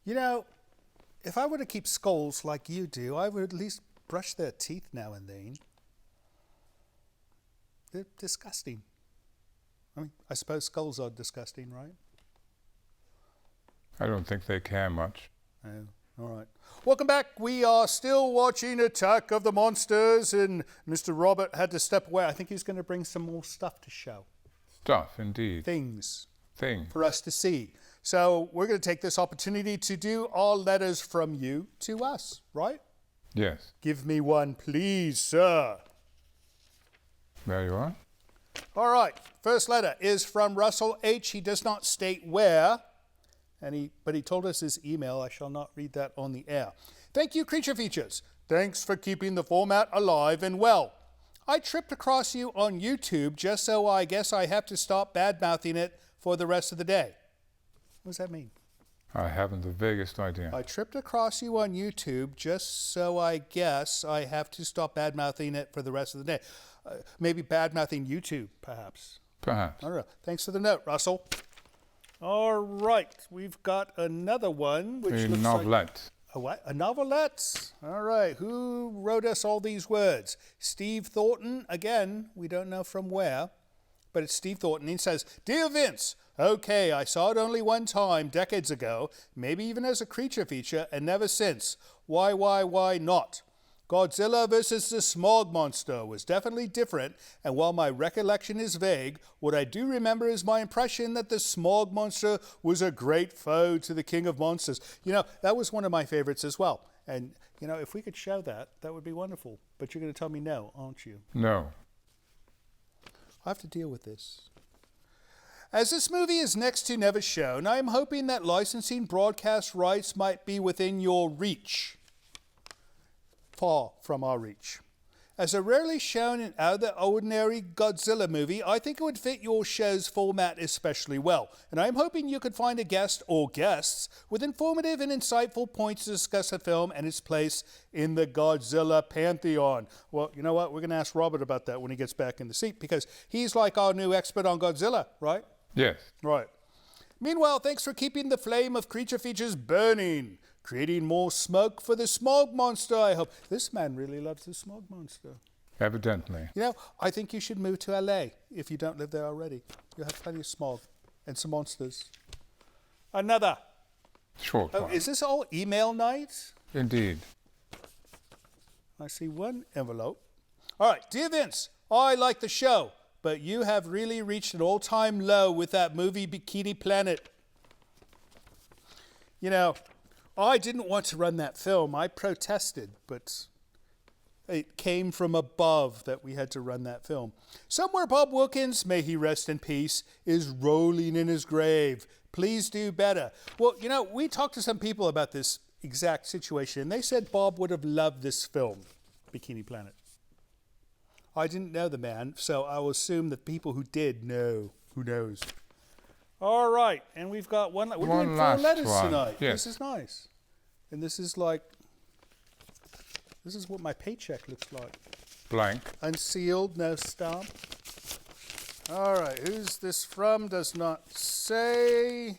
You know, if I were to keep skulls like you do, I would at least brush their teeth now and then. They're disgusting. I mean, I suppose skulls are disgusting, right? I don't think they care much. Oh, all right. Welcome back. We are still watching Attack of the Monsters, and Mr. Robert had to step away. I think he's going to bring some more stuff to show. Stuff, indeed. Things. Things. For us to see. So we're going to take this opportunity to do our letters from you to us, right? Yes. Give me one, please, sir. There you are. All right. First letter is from Russell H. He does not state where, but he told us his email. I shall not read that on the air. Thank you, Creature Features. Thanks for keeping the format alive and well. I tripped across you on YouTube just so I guess I have to stop bad-mouthing it for the rest of the day. What does that mean? I haven't the vaguest idea. I tripped across you on YouTube just so I guess I have to stop bad-mouthing it for the rest of the day. Maybe bad-mouthing YouTube, perhaps. Perhaps. I don't know. Thanks for the note, Russell. All right. We've got another one. Which A looks novelette. A what? A novelette? All right. Who wrote us all these words? Steve Thornton. Again, we don't know from where, but it's Steve Thornton. He says, Dear Vince, okay, I saw it only one time, decades ago, maybe even as a creature feature, and never since. Why not? Godzilla vs. the Smog Monster was definitely different, and while my recollection is vague, what I do remember is my impression that the Smog Monster was a great foe to the King of Monsters. You know, that was one of my favorites as well. And, you know, if we could show that, that would be wonderful. But you're going to tell me no, aren't you? No. I have to deal with this. As this movie is next to never shown, I am hoping that licensing broadcast rights might be within your reach. Far from our reach. As a rarely shown and out-of-the-ordinary Godzilla movie, I think it would fit your show's format especially well, and I am hoping you could find a guest or guests with informative and insightful points to discuss the film and its place in the Godzilla pantheon. Well, you know what? We're going to ask Robert about that when he gets back in the seat, because he's like our new expert on Godzilla, right? Yes. Right. Meanwhile, thanks for keeping the flame of Creature Features burning. Creating more smoke for the Smog Monster, I hope. This man really loves the Smog Monster. Evidently. You know, I think you should move to LA if you don't live there already. You'll have plenty of smog and some monsters. Another. Short one. Is this all email night? Indeed. I see one envelope. All right, dear Vince, I like the show, but you have really reached an all-time low with that movie Bikini Planet. You know, I didn't want to run that film. I protested, but it came from above that we had to run that film. Somewhere Bob Wilkins, may he rest in peace, is rolling in his grave. Please do better. Well, you know, we talked to some people about this exact situation, and they said Bob would have loved this film, Bikini Planet. I didn't know the man, so I will assume that people who did know. Who knows? All right, and we've got one. We're doing 4 letters tonight. Yes. This is nice. And this is like, this is what my paycheck looks like. Blank. Unsealed, no stamp. All right, who's this from? Does not say,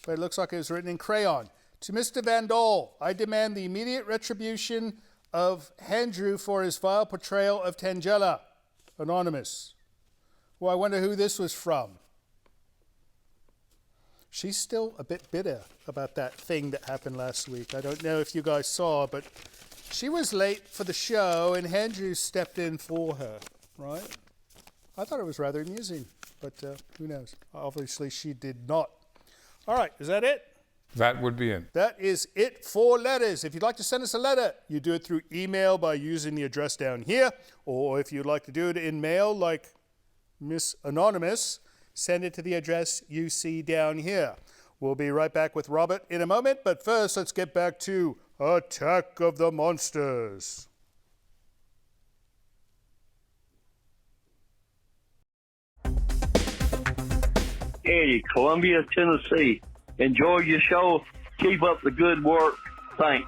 but it looks like it was written in crayon. To Mr. Van Dole, I demand the immediate retribution of Andrew for his vile portrayal of Tangela. Anonymous. Well, I wonder who this was from. She's still a bit bitter about that thing that happened last week. I don't know if you guys saw, but she was late for the show and Andrew stepped in for her, right? I thought it was rather amusing, but who knows? Obviously, she did not. All right, is that it? That would be it. That is it for letters. If you'd like to send us a letter, you do it through email by using the address down here, or if you'd like to do it in mail like Miss Anonymous, send it to the address you see down here. We'll be right back with Robert in a moment, but first let's get back to Attack of the Monsters. Hey, Columbia, Tennessee. Enjoy your show. Keep up the good work. Thanks.